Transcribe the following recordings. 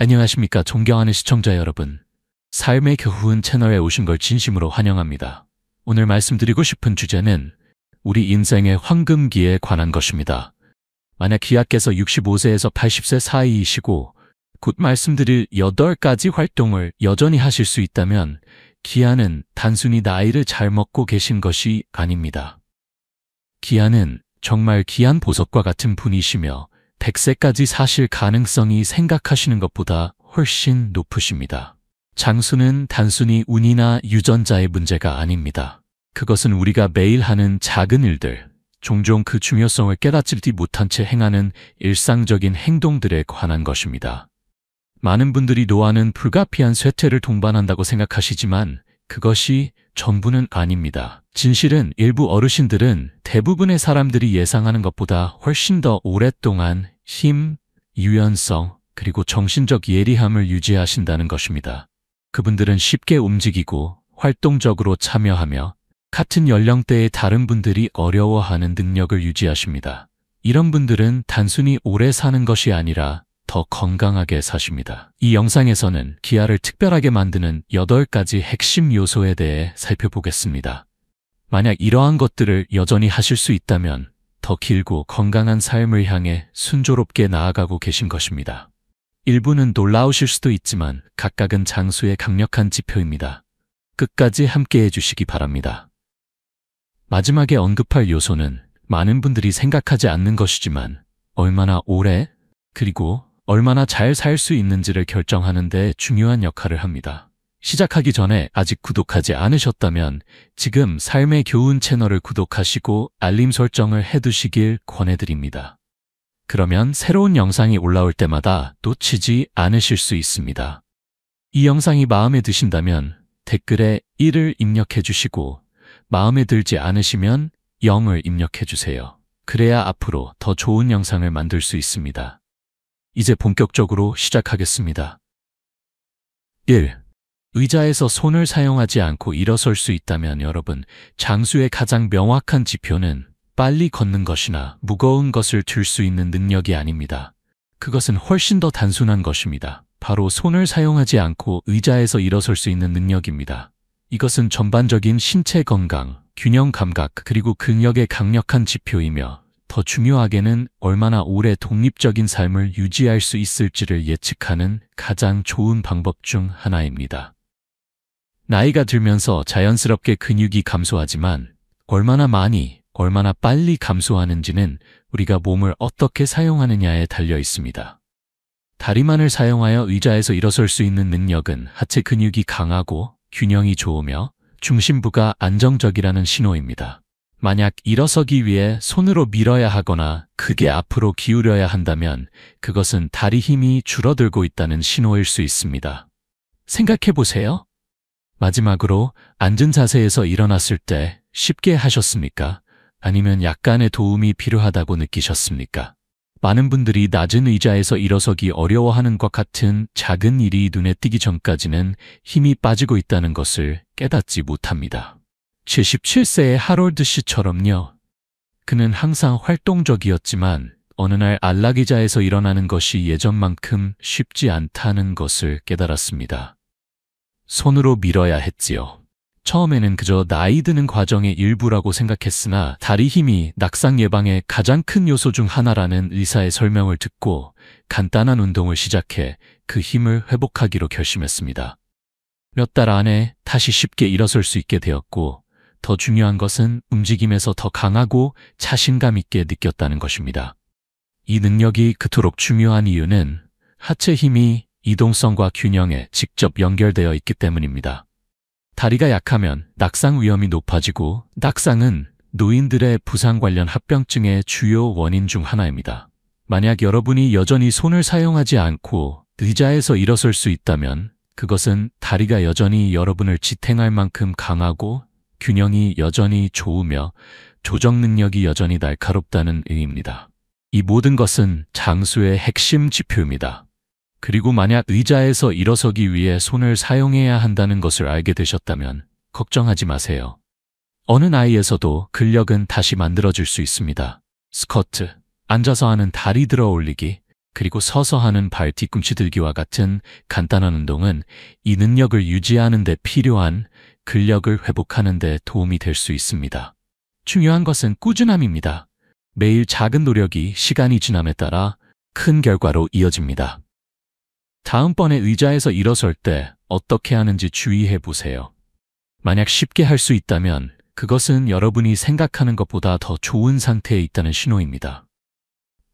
안녕하십니까 존경하는 시청자 여러분. 삶의 교훈 채널에 오신 걸 진심으로 환영합니다. 오늘 말씀드리고 싶은 주제는 우리 인생의 황금기에 관한 것입니다. 만약 기아께서 65세에서 80세 사이이시고 곧 말씀드릴 8가지 활동을 여전히 하실 수 있다면 기아는 단순히 나이를 잘 먹고 계신 것이 아닙니다. 기아는 정말 귀한 보석과 같은 분이시며 100세까지 사실 가능성이 생각하시는 것보다 훨씬 높으십니다. 장수는 단순히 운이나 유전자의 문제가 아닙니다. 그것은 우리가 매일 하는 작은 일들, 종종 그 중요성을 깨닫지 못한 채 행하는 일상적인 행동들에 관한 것입니다. 많은 분들이 노화는 불가피한 쇠퇴를 동반한다고 생각하시지만 그것이 전부는 아닙니다. 진실은 일부 어르신들은 대부분의 사람들이 예상하는 것보다 훨씬 더 오랫동안 힘, 유연성, 그리고 정신적 예리함을 유지하신다는 것입니다. 그분들은 쉽게 움직이고 활동적으로 참여하며 같은 연령대의 다른 분들이 어려워하는 능력을 유지하십니다. 이런 분들은 단순히 오래 사는 것이 아니라 더 건강하게 사십니다. 이 영상에서는 기아를 특별하게 만드는 8가지 핵심 요소에 대해 살펴보겠습니다. 만약 이러한 것들을 여전히 하실 수 있다면 더 길고 건강한 삶을 향해 순조롭게 나아가고 계신 것입니다. 일부는 놀라우실 수도 있지만 각각은 장수의 강력한 지표입니다. 끝까지 함께 해주시기 바랍니다. 마지막에 언급할 요소는 많은 분들이 생각하지 않는 것이지만 얼마나 오래 그리고 얼마나 잘 살 수 있는지를 결정하는 데 중요한 역할을 합니다. 시작하기 전에 아직 구독하지 않으셨다면 지금 삶의 교훈 채널을 구독하시고 알림 설정을 해두시길 권해드립니다. 그러면 새로운 영상이 올라올 때마다 놓치지 않으실 수 있습니다. 이 영상이 마음에 드신다면 댓글에 1을 입력해 주시고 마음에 들지 않으시면 0을 입력해 주세요. 그래야 앞으로 더 좋은 영상을 만들 수 있습니다. 이제 본격적으로 시작하겠습니다. 1. 의자에서 손을 사용하지 않고 일어설 수 있다면 여러분, 장수의 가장 명확한 지표는 빨리 걷는 것이나 무거운 것을 들 수 있는 능력이 아닙니다. 그것은 훨씬 더 단순한 것입니다. 바로 손을 사용하지 않고 의자에서 일어설 수 있는 능력입니다. 이것은 전반적인 신체 건강, 균형 감각, 그리고 근력의 강력한 지표이며 더 중요하게는 얼마나 오래 독립적인 삶을 유지할 수 있을지를 예측하는 가장 좋은 방법 중 하나입니다. 나이가 들면서 자연스럽게 근육이 감소하지만 얼마나 많이, 얼마나 빨리 감소하는지는 우리가 몸을 어떻게 사용하느냐에 달려 있습니다. 다리만을 사용하여 의자에서 일어설 수 있는 능력은 하체 근육이 강하고 균형이 좋으며 중심부가 안정적이라는 신호입니다. 만약 일어서기 위해 손으로 밀어야 하거나 크게 앞으로 기울여야 한다면 그것은 다리 힘이 줄어들고 있다는 신호일 수 있습니다. 생각해 보세요. 마지막으로 앉은 자세에서 일어났을 때 쉽게 하셨습니까? 아니면 약간의 도움이 필요하다고 느끼셨습니까? 많은 분들이 낮은 의자에서 일어서기 어려워하는 것 같은 작은 일이 눈에 띄기 전까지는 힘이 빠지고 있다는 것을 깨닫지 못합니다. 77세의 하롤드 씨처럼요. 그는 항상 활동적이었지만 어느 날 안락의자에서 일어나는 것이 예전만큼 쉽지 않다는 것을 깨달았습니다. 손으로 밀어야 했지요. 처음에는 그저 나이 드는 과정의 일부라고 생각했으나 다리 힘이 낙상 예방의 가장 큰 요소 중 하나라는 의사의 설명을 듣고 간단한 운동을 시작해 그 힘을 회복하기로 결심했습니다. 몇 달 안에 다시 쉽게 일어설 수 있게 되었고 더 중요한 것은 움직임에서 더 강하고 자신감 있게 느꼈다는 것입니다. 이 능력이 그토록 중요한 이유는 하체 힘이 이동성과 균형에 직접 연결되어 있기 때문입니다. 다리가 약하면 낙상 위험이 높아지고 낙상은 노인들의 부상 관련 합병증의 주요 원인 중 하나입니다. 만약 여러분이 여전히 손을 사용하지 않고 의자에서 일어설 수 있다면 그것은 다리가 여전히 여러분을 지탱할 만큼 강하고 균형이 여전히 좋으며 조정 능력이 여전히 날카롭다는 의미입니다. 이 모든 것은 장수의 핵심 지표입니다. 그리고 만약 의자에서 일어서기 위해 손을 사용해야 한다는 것을 알게 되셨다면 걱정하지 마세요. 어느 나이에서도 근력은 다시 만들어질 수 있습니다. 스쿼트, 앉아서 하는 다리 들어 올리기, 그리고 서서 하는 발 뒤꿈치 들기와 같은 간단한 운동은 이 능력을 유지하는 데 필요한 근력을 회복하는 데 도움이 될 수 있습니다. 중요한 것은 꾸준함입니다. 매일 작은 노력이 시간이 지남에 따라 큰 결과로 이어집니다. 다음번에 의자에서 일어설 때 어떻게 하는지 주의해 보세요. 만약 쉽게 할 수 있다면 그것은 여러분이 생각하는 것보다 더 좋은 상태에 있다는 신호입니다.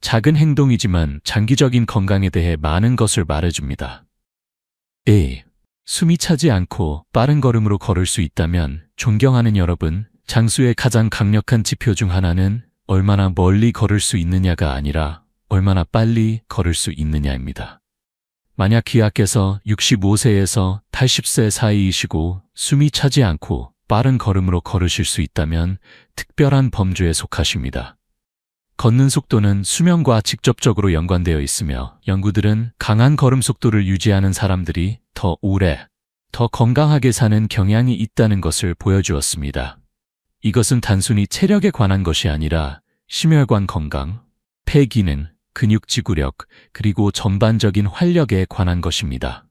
작은 행동이지만 장기적인 건강에 대해 많은 것을 말해줍니다. A. 숨이 차지 않고 빠른 걸음으로 걸을 수 있다면 존경하는 여러분, 장수의 가장 강력한 지표 중 하나는 얼마나 멀리 걸을 수 있느냐가 아니라 얼마나 빨리 걸을 수 있느냐입니다. 만약 기하께서 65세에서 80세 사이이시고 숨이 차지 않고 빠른 걸음으로 걸으실 수 있다면 특별한 범주에 속하십니다. 걷는 속도는 수명과 직접적으로 연관되어 있으며 연구들은 강한 걸음 속도를 유지하는 사람들이 더 오래, 더 건강하게 사는 경향이 있다는 것을 보여주었습니다. 이것은 단순히 체력에 관한 것이 아니라 심혈관 건강, 폐 기능, 근육 지구력, 그리고 전반적인 활력에 관한 것입니다.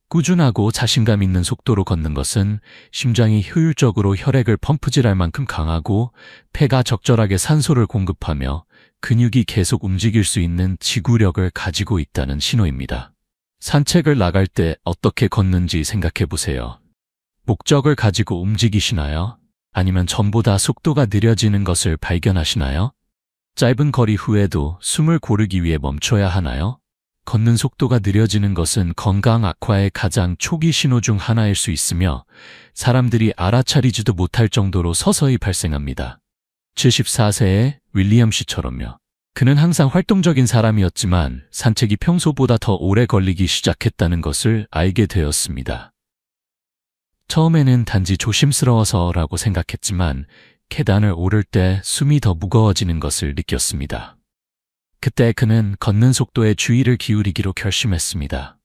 꾸준하고 자신감 있는 속도로 걷는 것은 심장이 효율적으로 혈액을 펌프질할 만큼 강하고 폐가 적절하게 산소를 공급하며 근육이 계속 움직일 수 있는 지구력을 가지고 있다는 신호입니다. 산책을 나갈 때 어떻게 걷는지 생각해 보세요. 목적을 가지고 움직이시나요? 아니면 전보다 속도가 느려지는 것을 발견하시나요? 짧은 거리 후에도 숨을 고르기 위해 멈춰야 하나요? 걷는 속도가 느려지는 것은 건강 악화의 가장 초기 신호 중 하나일 수 있으며 사람들이 알아차리지도 못할 정도로 서서히 발생합니다. 74세의 윌리엄 씨처럼요. 그는 항상 활동적인 사람이었지만 산책이 평소보다 더 오래 걸리기 시작했다는 것을 알게 되었습니다. 처음에는 단지 조심스러워서라고 생각했지만 계단을 오를 때 숨이 더 무거워지는 것을 느꼈습니다. 그때 그는 걷는 속도에 주의를 기울이기로 결심했습니다.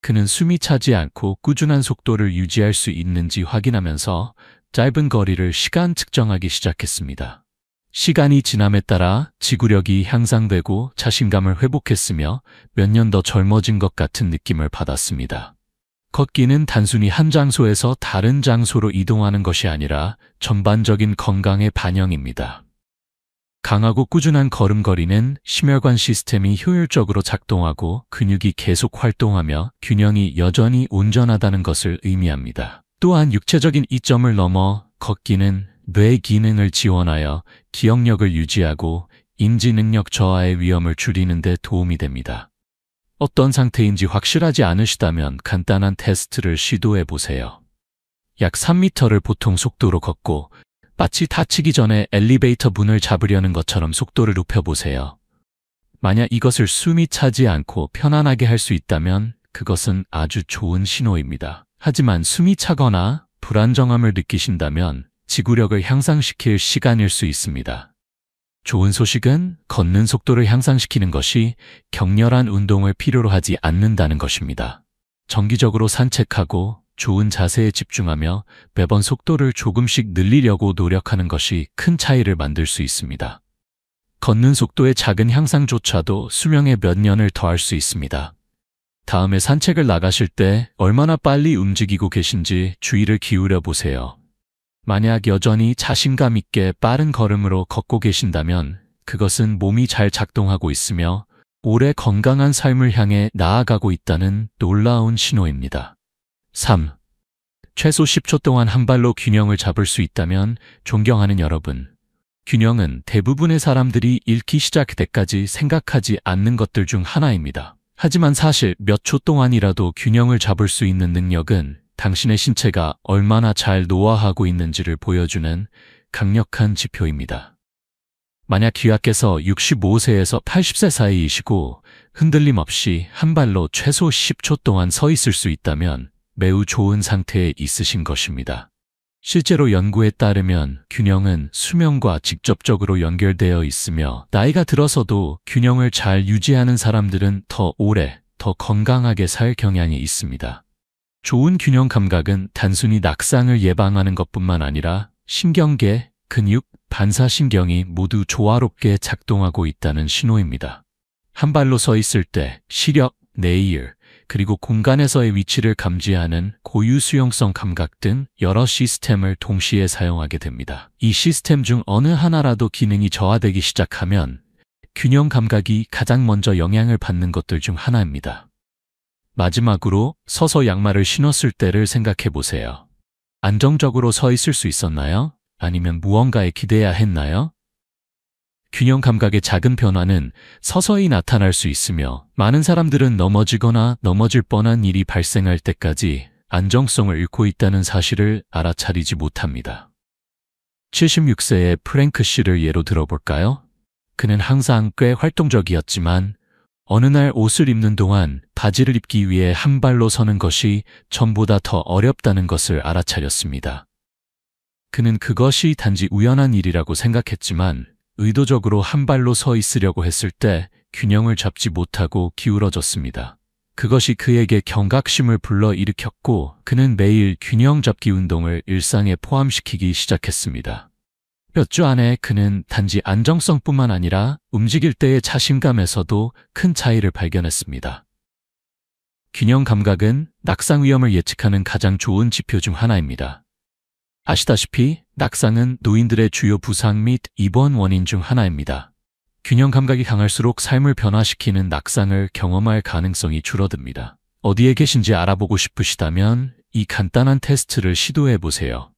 그는 숨이 차지 않고 꾸준한 속도를 유지할 수 있는지 확인하면서 짧은 거리를 시간 측정하기 시작했습니다. 시간이 지남에 따라 지구력이 향상되고 자신감을 회복했으며 몇 년 더 젊어진 것 같은 느낌을 받았습니다. 걷기는 단순히 한 장소에서 다른 장소로 이동하는 것이 아니라 전반적인 건강의 반영입니다. 강하고 꾸준한 걸음걸이는 심혈관 시스템이 효율적으로 작동하고 근육이 계속 활동하며 균형이 여전히 온전하다는 것을 의미합니다. 또한 육체적인 이점을 넘어 걷기는 뇌 기능을 지원하여 기억력을 유지하고 인지 능력 저하의 위험을 줄이는 데 도움이 됩니다. 어떤 상태인지 확실하지 않으시다면 간단한 테스트를 시도해 보세요. 약 3m를 보통 속도로 걷고 마치 다치기 전에 엘리베이터 문을 잡으려는 것처럼 속도를 높여보세요. 만약 이것을 숨이 차지 않고 편안하게 할 수 있다면 그것은 아주 좋은 신호입니다. 하지만 숨이 차거나 불안정함을 느끼신다면 지구력을 향상시킬 시간일 수 있습니다. 좋은 소식은 걷는 속도를 향상시키는 것이 격렬한 운동을 필요로 하지 않는다는 것입니다. 정기적으로 산책하고 좋은 자세에 집중하며 매번 속도를 조금씩 늘리려고 노력하는 것이 큰 차이를 만들 수 있습니다. 걷는 속도의 작은 향상조차도 수명에 몇 년을 더할 수 있습니다. 다음에 산책을 나가실 때 얼마나 빨리 움직이고 계신지 주의를 기울여 보세요. 만약 여전히 자신감 있게 빠른 걸음으로 걷고 계신다면 그것은 몸이 잘 작동하고 있으며 오래 건강한 삶을 향해 나아가고 있다는 놀라운 신호입니다. 3. 최소 10초 동안 한 발로 균형을 잡을 수 있다면 존경하는 여러분, 균형은 대부분의 사람들이 잃기 시작할 때까지 생각하지 않는 것들 중 하나입니다. 하지만 사실 몇 초 동안이라도 균형을 잡을 수 있는 능력은 당신의 신체가 얼마나 잘 노화하고 있는지를 보여주는 강력한 지표입니다. 만약 귀하께서 65세에서 80세 사이이시고 흔들림 없이 한 발로 최소 10초 동안 서 있을 수 있다면 매우 좋은 상태에 있으신 것입니다. 실제로 연구에 따르면 균형은 수명과 직접적으로 연결되어 있으며 나이가 들어서도 균형을 잘 유지하는 사람들은 더 오래, 더 건강하게 살 경향이 있습니다. 좋은 균형 감각은 단순히 낙상을 예방하는 것뿐만 아니라 신경계, 근육, 반사신경이 모두 조화롭게 작동하고 있다는 신호입니다. 한 발로 서 있을 때 시력, 내일, 그리고 공간에서의 위치를 감지하는 고유 수용성 감각 등 여러 시스템을 동시에 사용하게 됩니다. 이 시스템 중 어느 하나라도 기능이 저하되기 시작하면 균형 감각이 가장 먼저 영향을 받는 것들 중 하나입니다. 마지막으로 서서 양말을 신었을 때를 생각해 보세요. 안정적으로 서 있을 수 있었나요? 아니면 무언가에 기대야 했나요? 균형 감각의 작은 변화는 서서히 나타날 수 있으며 많은 사람들은 넘어지거나 넘어질 뻔한 일이 발생할 때까지 안정성을 잃고 있다는 사실을 알아차리지 못합니다. 76세의 프랭크 씨를 예로 들어볼까요? 그는 항상 꽤 활동적이었지만 어느 날 옷을 입는 동안 바지를 입기 위해 한 발로 서는 것이 전보다 더 어렵다는 것을 알아차렸습니다. 그는 그것이 단지 우연한 일이라고 생각했지만 의도적으로 한 발로 서 있으려고 했을 때 균형을 잡지 못하고 기울어졌습니다. 그것이 그에게 경각심을 불러일으켰고 그는 매일 균형 잡기 운동을 일상에 포함시키기 시작했습니다. 몇 주 안에 그는 단지 안정성뿐만 아니라 움직일 때의 자신감에서도 큰 차이를 발견했습니다. 균형 감각은 낙상 위험을 예측하는 가장 좋은 지표 중 하나입니다. 아시다시피 낙상은 노인들의 주요 부상 및 입원 원인 중 하나입니다. 균형 감각이 강할수록 삶을 변화시키는 낙상을 경험할 가능성이 줄어듭니다. 어디에 계신지 알아보고 싶으시다면 이 간단한 테스트를 시도해 보세요.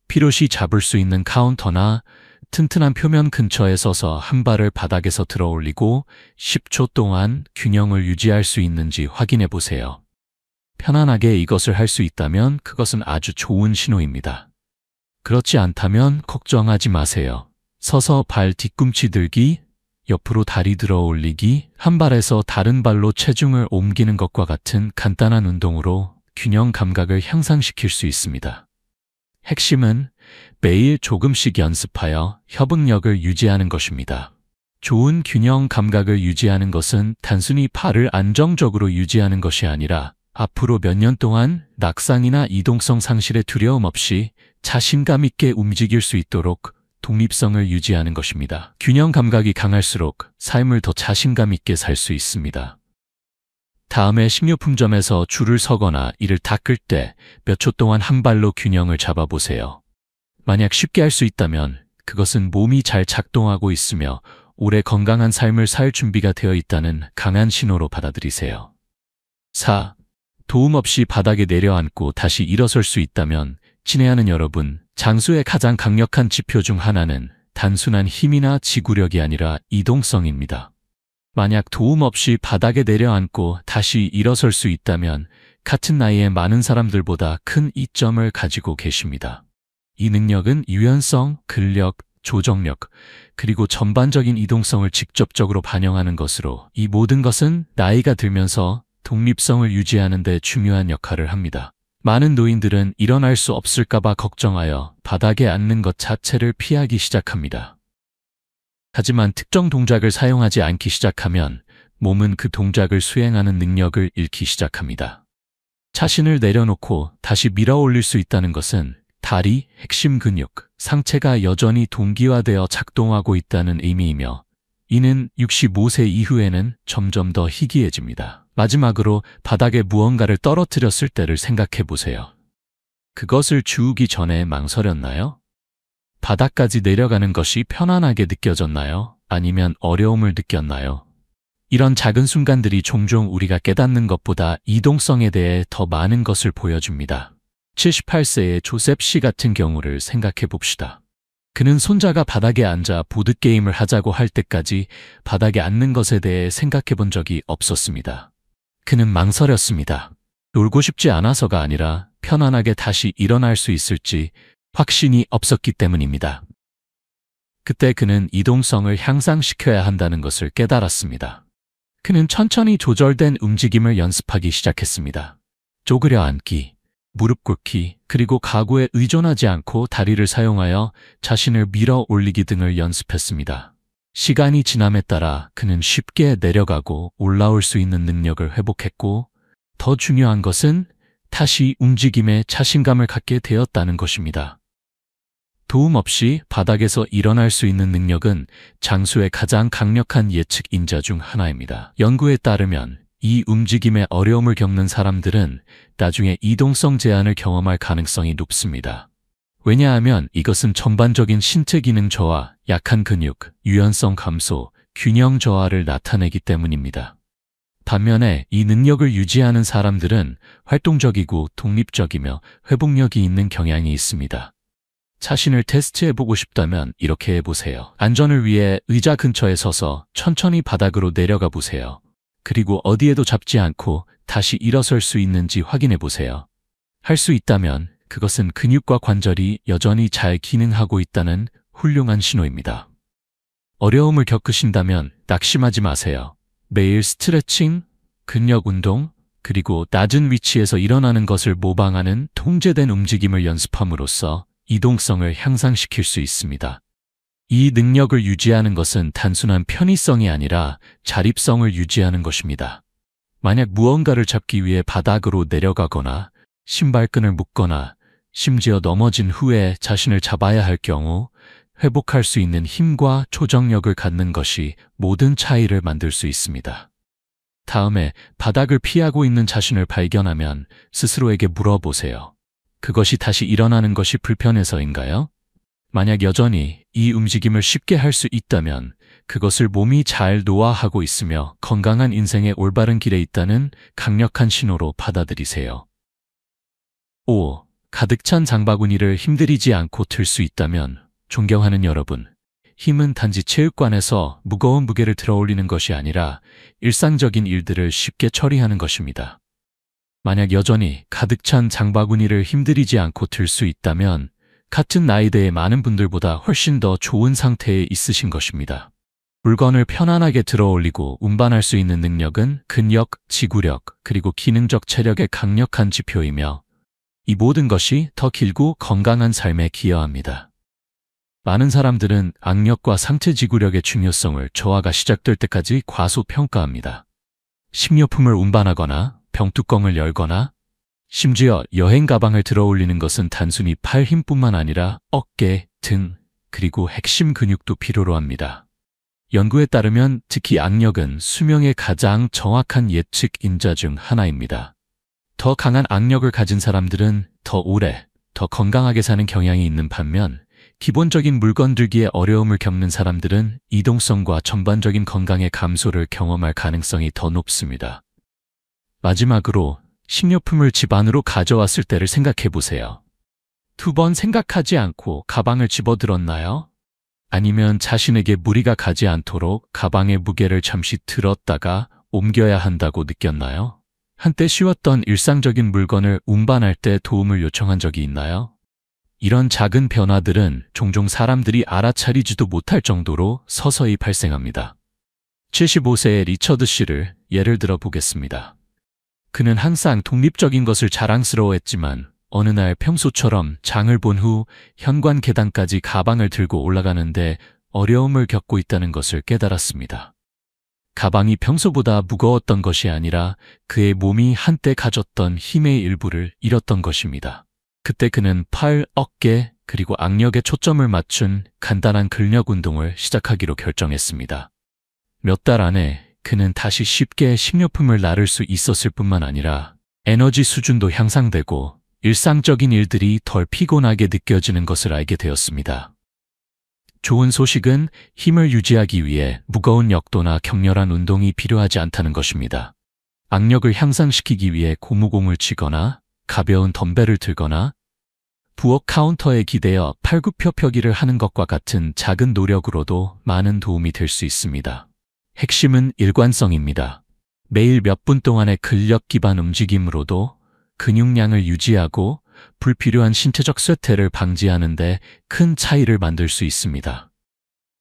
필요시 잡을 수 있는 카운터나 튼튼한 표면 근처에 서서 한 발을 바닥에서 들어 올리고 10초 동안 균형을 유지할 수 있는지 확인해 보세요. 편안하게 이것을 할 수 있다면 그것은 아주 좋은 신호입니다. 그렇지 않다면 걱정하지 마세요. 서서 발 뒤꿈치 들기, 옆으로 다리 들어 올리기, 한 발에서 다른 발로 체중을 옮기는 것과 같은 간단한 운동으로 균형 감각을 향상시킬 수 있습니다. 핵심은 매일 조금씩 연습하여 협응력을 유지하는 것입니다. 좋은 균형 감각을 유지하는 것은 단순히 발을 안정적으로 유지하는 것이 아니라 앞으로 몇 년 동안 낙상이나 이동성 상실의 두려움 없이 자신감 있게 움직일 수 있도록 독립성을 유지하는 것입니다. 균형 감각이 강할수록 삶을 더 자신감 있게 살 수 있습니다. 다음에 식료품점에서 줄을 서거나 이를 닦을 때 몇 초 동안 한 발로 균형을 잡아보세요. 만약 쉽게 할 수 있다면 그것은 몸이 잘 작동하고 있으며 오래 건강한 삶을 살 준비가 되어 있다는 강한 신호로 받아들이세요. 4. 도움 없이 바닥에 내려앉고 다시 일어설 수 있다면 친애하는 여러분, 장수의 가장 강력한 지표 중 하나는 단순한 힘이나 지구력이 아니라 이동성입니다. 만약 도움 없이 바닥에 내려앉고 다시 일어설 수 있다면 같은 나이의 많은 사람들보다 큰 이점을 가지고 계십니다. 이 능력은 유연성, 근력, 조정력, 그리고 전반적인 이동성을 직접적으로 반영하는 것으로 이 모든 것은 나이가 들면서 독립성을 유지하는 데 중요한 역할을 합니다. 많은 노인들은 일어날 수 없을까봐 걱정하여 바닥에 앉는 것 자체를 피하기 시작합니다. 하지만 특정 동작을 사용하지 않기 시작하면 몸은 그 동작을 수행하는 능력을 잃기 시작합니다. 자신을 내려놓고 다시 밀어 올릴 수 있다는 것은 다리, 핵심 근육, 상체가 여전히 동기화되어 작동하고 있다는 의미이며 이는 65세 이후에는 점점 더 희귀해집니다. 마지막으로 바닥에 무언가를 떨어뜨렸을 때를 생각해 보세요. 그것을 주우기 전에 망설였나요? 바닥까지 내려가는 것이 편안하게 느껴졌나요? 아니면 어려움을 느꼈나요? 이런 작은 순간들이 종종 우리가 깨닫는 것보다 이동성에 대해 더 많은 것을 보여줍니다. 78세의 조셉 씨 같은 경우를 생각해 봅시다. 그는 손자가 바닥에 앉아 보드게임을 하자고 할 때까지 바닥에 앉는 것에 대해 생각해 본 적이 없었습니다. 그는 망설였습니다. 놀고 싶지 않아서가 아니라 편안하게 다시 일어날 수 있을지 확신이 없었기 때문입니다. 그때 그는 이동성을 향상시켜야 한다는 것을 깨달았습니다. 그는 천천히 조절된 움직임을 연습하기 시작했습니다. 쪼그려 앉기, 무릎 꿇기, 그리고 가구에 의존하지 않고 다리를 사용하여 자신을 밀어 올리기 등을 연습했습니다. 시간이 지남에 따라 그는 쉽게 내려가고 올라올 수 있는 능력을 회복했고 더 중요한 것은 다시 움직임에 자신감을 갖게 되었다는 것입니다. 도움 없이 바닥에서 일어날 수 있는 능력은 장수의 가장 강력한 예측 인자 중 하나입니다. 연구에 따르면 이 움직임에 어려움을 겪는 사람들은 나중에 이동성 제한을 경험할 가능성이 높습니다. 왜냐하면 이것은 전반적인 신체 기능 저하, 약한 근육, 유연성 감소, 균형 저하를 나타내기 때문입니다. 반면에 이 능력을 유지하는 사람들은 활동적이고 독립적이며 회복력이 있는 경향이 있습니다. 자신을 테스트해보고 싶다면 이렇게 해보세요. 안전을 위해 의자 근처에 서서 천천히 바닥으로 내려가 보세요. 그리고 어디에도 잡지 않고 다시 일어설 수 있는지 확인해 보세요. 할 수 있다면 그것은 근육과 관절이 여전히 잘 기능하고 있다는 훌륭한 신호입니다. 어려움을 겪으신다면 낙심하지 마세요. 매일 스트레칭, 근력 운동, 그리고 낮은 위치에서 일어나는 것을 모방하는 통제된 움직임을 연습함으로써 이동성을 향상시킬 수 있습니다. 이 능력을 유지하는 것은 단순한 편의성이 아니라 자립성을 유지하는 것입니다. 만약 무언가를 잡기 위해 바닥으로 내려가거나 신발끈을 묶거나 심지어 넘어진 후에 자신을 잡아야 할 경우 회복할 수 있는 힘과 조정력을 갖는 것이 모든 차이를 만들 수 있습니다. 다음에 바닥을 피하고 있는 자신을 발견하면 스스로에게 물어보세요. 그것이 다시 일어나는 것이 불편해서인가요? 만약 여전히 이 움직임을 쉽게 할 수 있다면 그것을 몸이 잘 노화하고 있으며 건강한 인생의 올바른 길에 있다는 강력한 신호로 받아들이세요. 5. 가득 찬 장바구니를 힘들이지 않고 들 수 있다면 존경하는 여러분, 힘은 단지 체육관에서 무거운 무게를 들어올리는 것이 아니라 일상적인 일들을 쉽게 처리하는 것입니다. 만약 여전히 가득 찬 장바구니를 힘들이지 않고 들 수 있다면 같은 나이대의 많은 분들보다 훨씬 더 좋은 상태에 있으신 것입니다. 물건을 편안하게 들어올리고 운반할 수 있는 능력은 근력, 지구력, 그리고 기능적 체력의 강력한 지표이며 이 모든 것이 더 길고 건강한 삶에 기여합니다. 많은 사람들은 악력과 상체 지구력의 중요성을 저하가 시작될 때까지 과소평가합니다. 식료품을 운반하거나 병뚜껑을 열거나 심지어 여행 가방을 들어올리는 것은 단순히 팔 힘뿐만 아니라 어깨, 등, 그리고 핵심 근육도 필요로 합니다. 연구에 따르면 특히 악력은 수명의 가장 정확한 예측 인자 중 하나입니다. 더 강한 악력을 가진 사람들은 더 오래, 더 건강하게 사는 경향이 있는 반면 기본적인 물건 들기에 어려움을 겪는 사람들은 이동성과 전반적인 건강의 감소를 경험할 가능성이 더 높습니다. 마지막으로 식료품을 집 안으로 가져왔을 때를 생각해 보세요. 2번 생각하지 않고 가방을 집어들었나요? 아니면 자신에게 무리가 가지 않도록 가방의 무게를 잠시 들었다가 옮겨야 한다고 느꼈나요? 한때 쉬웠던 일상적인 물건을 운반할 때 도움을 요청한 적이 있나요? 이런 작은 변화들은 종종 사람들이 알아차리지도 못할 정도로 서서히 발생합니다. 75세의 리처드 씨를 예를 들어 보겠습니다. 그는 항상 독립적인 것을 자랑스러워했지만 어느 날 평소처럼 장을 본 후 현관 계단까지 가방을 들고 올라가는데 어려움을 겪고 있다는 것을 깨달았습니다. 가방이 평소보다 무거웠던 것이 아니라 그의 몸이 한때 가졌던 힘의 일부를 잃었던 것입니다. 그때 그는 팔, 어깨, 그리고 악력에 초점을 맞춘 간단한 근력 운동을 시작하기로 결정했습니다. 몇 달 안에 그는 다시 쉽게 식료품을 나를 수 있었을 뿐만 아니라 에너지 수준도 향상되고 일상적인 일들이 덜 피곤하게 느껴지는 것을 알게 되었습니다. 좋은 소식은 힘을 유지하기 위해 무거운 역도나 격렬한 운동이 필요하지 않다는 것입니다. 악력을 향상시키기 위해 고무공을 치거나 가벼운 덤벨을 들거나 부엌 카운터에 기대어 팔굽혀펴기를 하는 것과 같은 작은 노력으로도 많은 도움이 될 수 있습니다. 핵심은 일관성입니다. 매일 몇 분 동안의 근력 기반 움직임으로도 근육량을 유지하고 불필요한 신체적 쇠퇴를 방지하는 데 큰 차이를 만들 수 있습니다.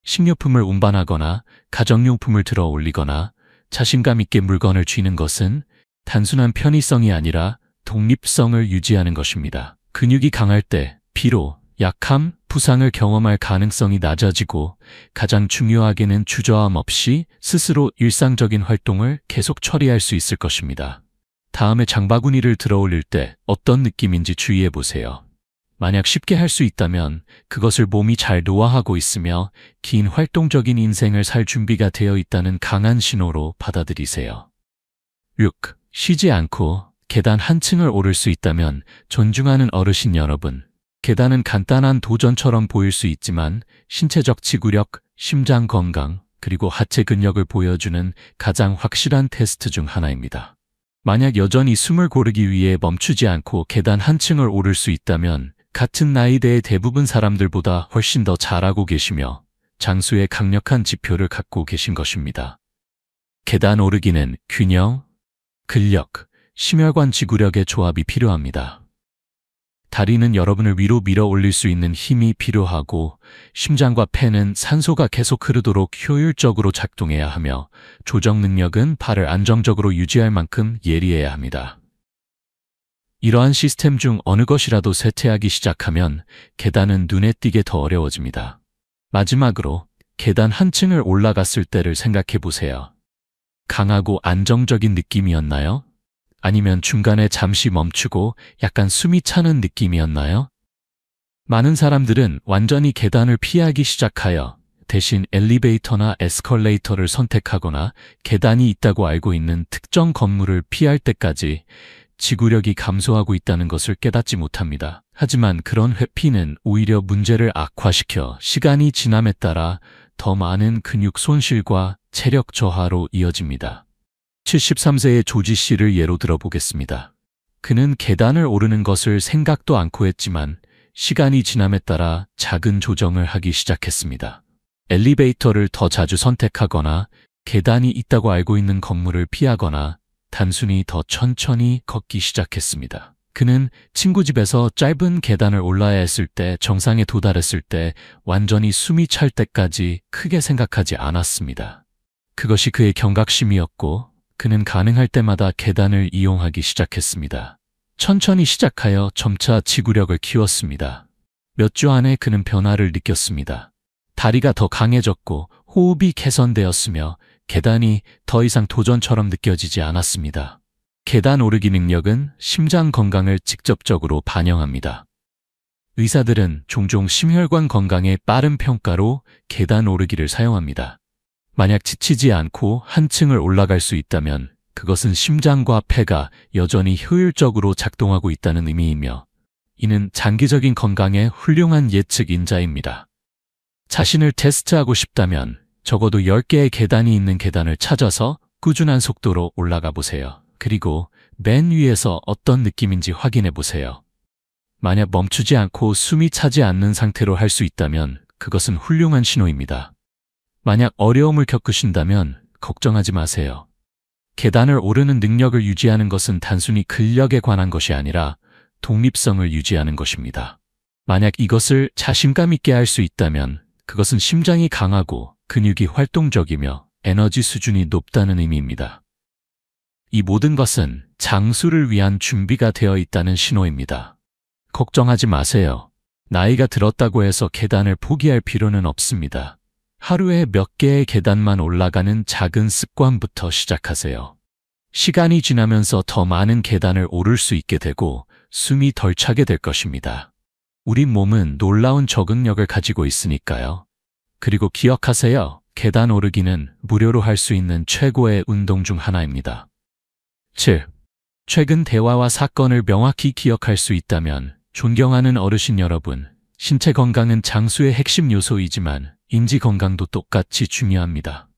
식료품을 운반하거나 가정용품을 들어 올리거나 자신감 있게 물건을 쥐는 것은 단순한 편의성이 아니라 독립성을 유지하는 것입니다. 근육이 강할 때 피로, 약함, 부상을 경험할 가능성이 낮아지고 가장 중요하게는 주저함 없이 스스로 일상적인 활동을 계속 처리할 수 있을 것입니다. 다음에 장바구니를 들어 올릴 때 어떤 느낌인지 주의해 보세요. 만약 쉽게 할 수 있다면 그것을 몸이 잘 노화하고 있으며 긴 활동적인 인생을 살 준비가 되어 있다는 강한 신호로 받아들이세요. 6. 쉬지 않고 계단 한 층을 오를 수 있다면 존중하는 어르신 여러분, 계단은 간단한 도전처럼 보일 수 있지만 신체적 지구력, 심장 건강, 그리고 하체 근력을 보여주는 가장 확실한 테스트 중 하나입니다. 만약 여전히 숨을 고르기 위해 멈추지 않고 계단 한 층을 오를 수 있다면 같은 나이대의 대부분 사람들보다 훨씬 더 잘하고 계시며 장수의 강력한 지표를 갖고 계신 것입니다. 계단 오르기는 균형, 근력, 심혈관 지구력의 조합이 필요합니다. 다리는 여러분을 위로 밀어 올릴 수 있는 힘이 필요하고 심장과 폐는 산소가 계속 흐르도록 효율적으로 작동해야 하며 조정 능력은 발을 안정적으로 유지할 만큼 예리해야 합니다. 이러한 시스템 중 어느 것이라도 쇠퇴하기 시작하면 계단은 눈에 띄게 더 어려워집니다. 마지막으로 계단 한 층을 올라갔을 때를 생각해 보세요. 강하고 안정적인 느낌이었나요? 아니면 중간에 잠시 멈추고 약간 숨이 차는 느낌이었나요? 많은 사람들은 완전히 계단을 피하기 시작하여 대신 엘리베이터나 에스컬레이터를 선택하거나 계단이 있다고 알고 있는 특정 건물을 피할 때까지 지구력이 감소하고 있다는 것을 깨닫지 못합니다. 하지만 그런 회피는 오히려 문제를 악화시켜 시간이 지남에 따라 더 많은 근육 손실과 체력 저하로 이어집니다. 73세의 조지 씨를 예로 들어보겠습니다. 그는 계단을 오르는 것을 생각도 않고 했지만 시간이 지남에 따라 작은 조정을 하기 시작했습니다. 엘리베이터를 더 자주 선택하거나 계단이 있다고 알고 있는 건물을 피하거나 단순히 더 천천히 걷기 시작했습니다. 그는 친구 집에서 짧은 계단을 올라야 했을 때, 정상에 도달했을 때 완전히 숨이 찰 때까지 크게 생각하지 않았습니다. 그것이 그의 경각심이었고 그는 가능할 때마다 계단을 이용하기 시작했습니다. 천천히 시작하여 점차 지구력을 키웠습니다. 몇 주 안에 그는 변화를 느꼈습니다. 다리가 더 강해졌고 호흡이 개선되었으며 계단이 더 이상 도전처럼 느껴지지 않았습니다. 계단 오르기 능력은 심장 건강을 직접적으로 반영합니다. 의사들은 종종 심혈관 건강의 빠른 평가로 계단 오르기를 사용합니다. 만약 지치지 않고 한 층을 올라갈 수 있다면 그것은 심장과 폐가 여전히 효율적으로 작동하고 있다는 의미이며 이는 장기적인 건강의 훌륭한 예측 인자입니다. 자신을 테스트하고 싶다면 적어도 10개의 계단이 있는 계단을 찾아서 꾸준한 속도로 올라가 보세요. 그리고 맨 위에서 어떤 느낌인지 확인해 보세요. 만약 멈추지 않고 숨이 차지 않는 상태로 할 수 있다면 그것은 훌륭한 신호입니다. 만약 어려움을 겪으신다면 걱정하지 마세요. 계단을 오르는 능력을 유지하는 것은 단순히 근력에 관한 것이 아니라 독립성을 유지하는 것입니다. 만약 이것을 자신감 있게 할 수 있다면 그것은 심장이 강하고 근육이 활동적이며 에너지 수준이 높다는 의미입니다. 이 모든 것은 장수를 위한 준비가 되어 있다는 신호입니다. 걱정하지 마세요. 나이가 들었다고 해서 계단을 포기할 필요는 없습니다. 하루에 몇 개의 계단만 올라가는 작은 습관부터 시작하세요. 시간이 지나면서 더 많은 계단을 오를 수 있게 되고 숨이 덜 차게 될 것입니다. 우리 몸은 놀라운 적응력을 가지고 있으니까요. 그리고 기억하세요. 계단 오르기는 무료로 할 수 있는 최고의 운동 중 하나입니다. 7. 최근 대화와 사건을 명확히 기억할 수 있다면 존경하는 어르신 여러분, 신체 건강은 장수의 핵심 요소이지만 인지 건강도 똑같이 중요합니다.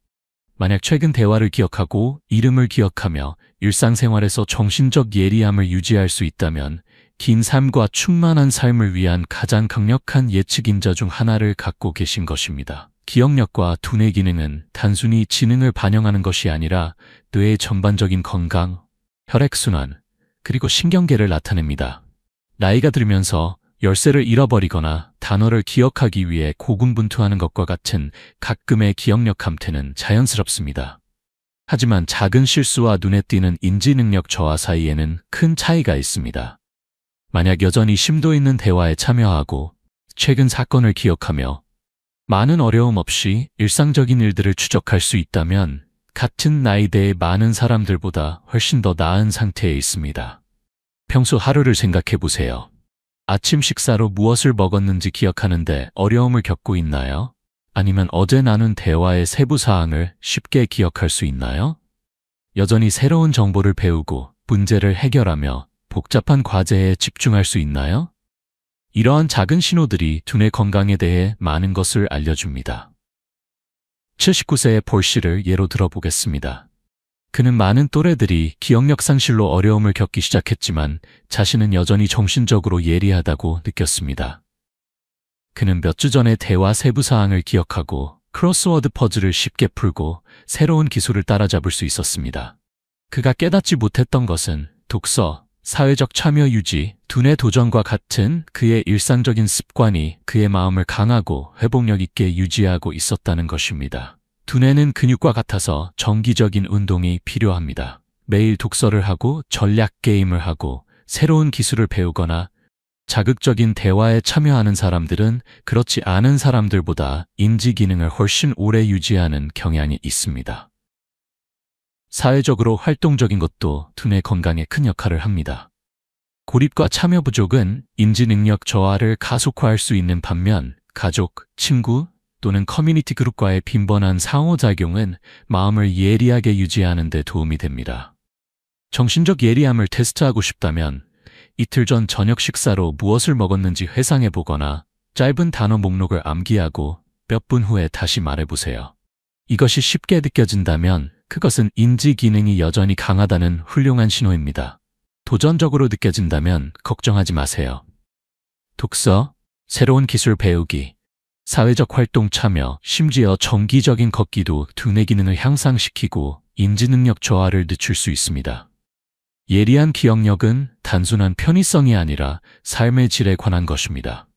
만약 최근 대화를 기억하고 이름을 기억하며 일상생활에서 정신적 예리함을 유지할 수 있다면 긴 삶과 충만한 삶을 위한 가장 강력한 예측인자 중 하나를 갖고 계신 것입니다. 기억력과 두뇌 기능은 단순히 지능을 반영하는 것이 아니라 뇌의 전반적인 건강, 혈액순환, 그리고 신경계를 나타냅니다. 나이가 들면서 열쇠를 잃어버리거나 단어를 기억하기 위해 고군분투하는 것과 같은 가끔의 기억력 감퇴는 자연스럽습니다. 하지만 작은 실수와 눈에 띄는 인지 능력 저하 사이에는 큰 차이가 있습니다. 만약 여전히 심도 있는 대화에 참여하고 최근 사건을 기억하며 많은 어려움 없이 일상적인 일들을 추적할 수 있다면 같은 나이대의 많은 사람들보다 훨씬 더 나은 상태에 있습니다. 평소 하루를 생각해 보세요. 아침 식사로 무엇을 먹었는지 기억하는데 어려움을 겪고 있나요? 아니면 어제 나눈 대화의 세부 사항을 쉽게 기억할 수 있나요? 여전히 새로운 정보를 배우고 문제를 해결하며 복잡한 과제에 집중할 수 있나요? 이러한 작은 신호들이 두뇌 건강에 대해 많은 것을 알려줍니다. 79세의 폴 씨를 예로 들어보겠습니다. 그는 많은 또래들이 기억력 상실로 어려움을 겪기 시작했지만 자신은 여전히 정신적으로 예리하다고 느꼈습니다. 그는 몇 주 전에 대화 세부 사항을 기억하고 크로스워드 퍼즐을 쉽게 풀고 새로운 기술을 따라잡을 수 있었습니다. 그가 깨닫지 못했던 것은 독서, 사회적 참여 유지, 두뇌 도전과 같은 그의 일상적인 습관이 그의 마음을 강하고 회복력 있게 유지하고 있었다는 것입니다. 두뇌는 근육과 같아서 정기적인 운동이 필요합니다. 매일 독서를 하고 전략 게임을 하고 새로운 기술을 배우거나 자극적인 대화에 참여하는 사람들은 그렇지 않은 사람들보다 인지 기능을 훨씬 오래 유지하는 경향이 있습니다. 사회적으로 활동적인 것도 두뇌 건강에 큰 역할을 합니다. 고립과 참여 부족은 인지 능력 저하를 가속화할 수 있는 반면 가족, 친구 또는 커뮤니티 그룹과의 빈번한 상호작용은 마음을 예리하게 유지하는 데 도움이 됩니다. 정신적 예리함을 테스트하고 싶다면 이틀 전 저녁 식사로 무엇을 먹었는지 회상해 보거나 짧은 단어 목록을 암기하고 몇 분 후에 다시 말해보세요. 이것이 쉽게 느껴진다면 그것은 인지 기능이 여전히 강하다는 훌륭한 신호입니다. 도전적으로 느껴진다면 걱정하지 마세요. 독서, 새로운 기술 배우기, 사회적 활동 참여, 심지어 정기적인 걷기도 두뇌 기능을 향상시키고 인지 능력 저하를 늦출 수 있습니다. 예리한 기억력은 단순한 편의성이 아니라 삶의 질에 관한 것입니다.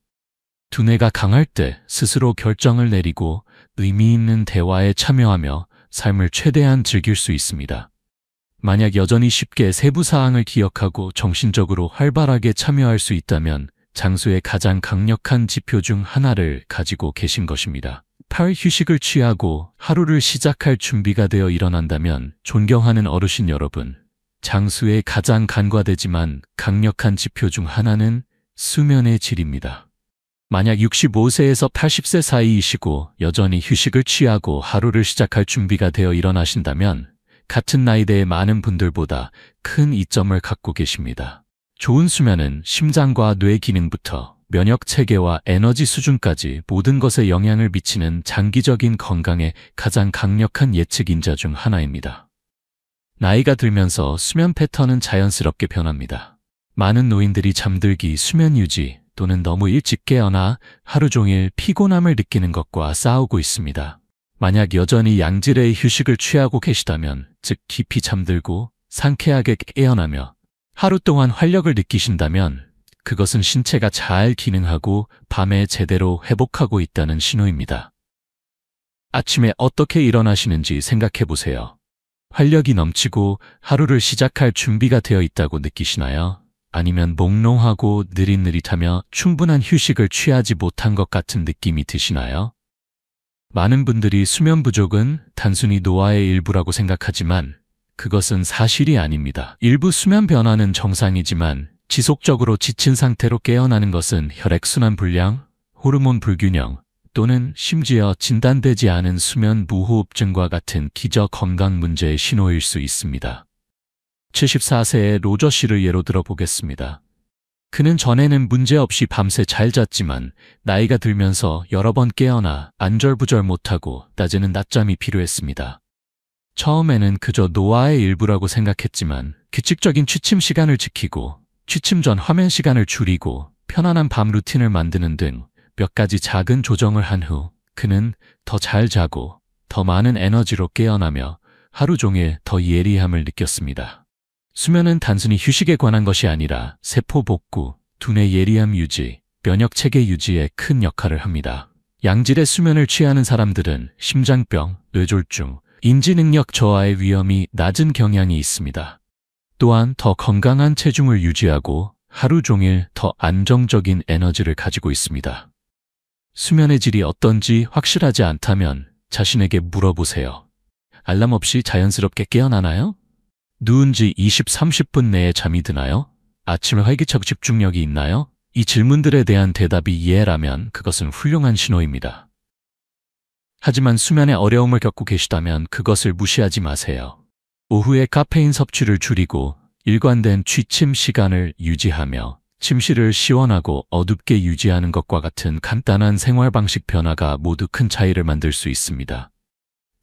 두뇌가 강할 때 스스로 결정을 내리고 의미 있는 대화에 참여하며 삶을 최대한 즐길 수 있습니다. 만약 여전히 쉽게 세부 사항을 기억하고 정신적으로 활발하게 참여할 수 있다면 장수의 가장 강력한 지표 중 하나를 가지고 계신 것입니다. 8일 휴식을 취하고 하루를 시작할 준비가 되어 일어난다면 존경하는 어르신 여러분, 장수의 가장 간과되지만 강력한 지표 중 하나는 수면의 질입니다. 만약 65세에서 80세 사이이시고 여전히 휴식을 취하고 하루를 시작할 준비가 되어 일어나신다면 같은 나이대의 많은 분들보다 큰 이점을 갖고 계십니다. 좋은 수면은 심장과 뇌 기능부터 면역 체계와 에너지 수준까지 모든 것에 영향을 미치는 장기적인 건강의 가장 강력한 예측 인자 중 하나입니다. 나이가 들면서 수면 패턴은 자연스럽게 변합니다. 많은 노인들이 잠들기, 수면 유지 또는 너무 일찍 깨어나 하루 종일 피곤함을 느끼는 것과 싸우고 있습니다. 만약 여전히 양질의 휴식을 취하고 계시다면, 즉 깊이 잠들고 상쾌하게 깨어나며 하루 동안 활력을 느끼신다면 그것은 신체가 잘 기능하고 밤에 제대로 회복하고 있다는 신호입니다. 아침에 어떻게 일어나시는지 생각해 보세요. 활력이 넘치고 하루를 시작할 준비가 되어 있다고 느끼시나요? 아니면 몽롱하고 느릿느릿하며 충분한 휴식을 취하지 못한 것 같은 느낌이 드시나요? 많은 분들이 수면 부족은 단순히 노화의 일부라고 생각하지만 그것은 사실이 아닙니다. 일부 수면 변화는 정상이지만 지속적으로 지친 상태로 깨어나는 것은 혈액순환 불량, 호르몬 불균형 또는 심지어 진단되지 않은 수면 무호흡증과 같은 기저 건강 문제의 신호일 수 있습니다. 74세의 로저 씨를 예로 들어보겠습니다. 그는 전에는 문제없이 밤새 잘 잤지만 나이가 들면서 여러 번 깨어나 안절부절 못하고 낮에는 낮잠이 필요했습니다. 처음에는 그저 노화의 일부라고 생각했지만 규칙적인 취침 시간을 지키고 취침 전 화면 시간을 줄이고 편안한 밤 루틴을 만드는 등 몇 가지 작은 조정을 한 후 그는 더 잘 자고 더 많은 에너지로 깨어나며 하루 종일 더 예리함을 느꼈습니다. 수면은 단순히 휴식에 관한 것이 아니라 세포 복구, 두뇌 예리함 유지, 면역 체계 유지에 큰 역할을 합니다. 양질의 수면을 취하는 사람들은 심장병, 뇌졸중, 인지 능력 저하의 위험이 낮은 경향이 있습니다. 또한 더 건강한 체중을 유지하고 하루 종일 더 안정적인 에너지를 가지고 있습니다. 수면의 질이 어떤지 확실하지 않다면 자신에게 물어보세요. 알람 없이 자연스럽게 깨어나나요? 누운 지 20, 30분 내에 잠이 드나요? 아침에 활기차고 집중력이 있나요? 이 질문들에 대한 대답이 예라면 그것은 훌륭한 신호입니다. 하지만 수면에 어려움을 겪고 계시다면 그것을 무시하지 마세요. 오후에 카페인 섭취를 줄이고 일관된 취침 시간을 유지하며 침실을 시원하고 어둡게 유지하는 것과 같은 간단한 생활 방식 변화가 모두 큰 차이를 만들 수 있습니다.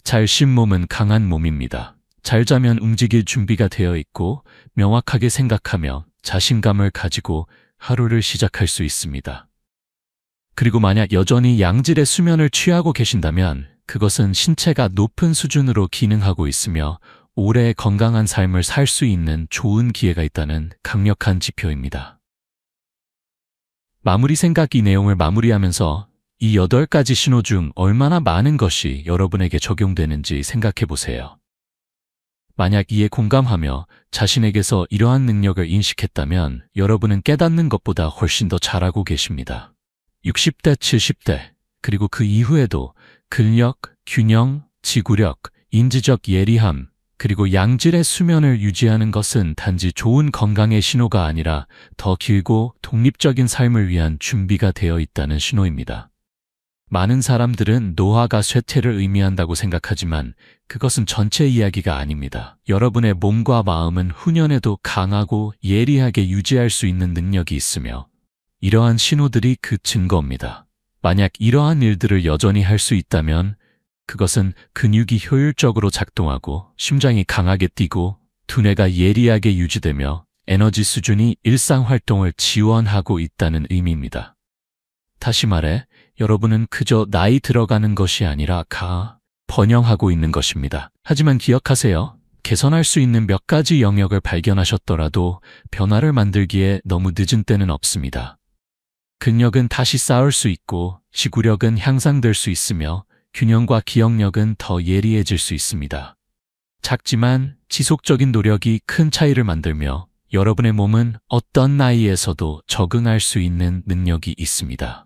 잘 쉰 몸은 강한 몸입니다. 잘 자면 움직일 준비가 되어 있고 명확하게 생각하며 자신감을 가지고 하루를 시작할 수 있습니다. 그리고 만약 여전히 양질의 수면을 취하고 계신다면 그것은 신체가 높은 수준으로 기능하고 있으며 오래 건강한 삶을 살 수 있는 좋은 기회가 있다는 강력한 지표입니다. 마무리 생각. 이 내용을 마무리하면서 이 8가지 신호 중 얼마나 많은 것이 여러분에게 적용되는지 생각해 보세요. 만약 이에 공감하며 자신에게서 이러한 능력을 인식했다면 여러분은 깨닫는 것보다 훨씬 더 잘하고 계십니다. 60대, 70대, 그리고 그 이후에도 근력, 균형, 지구력, 인지적 예리함, 그리고 양질의 수면을 유지하는 것은 단지 좋은 건강의 신호가 아니라 더 길고 독립적인 삶을 위한 준비가 되어 있다는 신호입니다. 많은 사람들은 노화가 쇠퇴를 의미한다고 생각하지만 그것은 전체 이야기가 아닙니다. 여러분의 몸과 마음은 후년에도 강하고 예리하게 유지할 수 있는 능력이 있으며 이러한 신호들이 그 증거입니다. 만약 이러한 일들을 여전히 할 수 있다면 그것은 근육이 효율적으로 작동하고 심장이 강하게 뛰고 두뇌가 예리하게 유지되며 에너지 수준이 일상 활동을 지원하고 있다는 의미입니다. 다시 말해 여러분은 그저 나이 들어가는 것이 아니라 번영하고 있는 것입니다. 하지만 기억하세요. 개선할 수 있는 몇 가지 영역을 발견하셨더라도 변화를 만들기에 너무 늦은 때는 없습니다. 근력은 다시 쌓을 수 있고 지구력은 향상될 수 있으며 균형과 기억력은 더 예리해질 수 있습니다. 작지만 지속적인 노력이 큰 차이를 만들며 여러분의 몸은 어떤 나이에서도 적응할 수 있는 능력이 있습니다.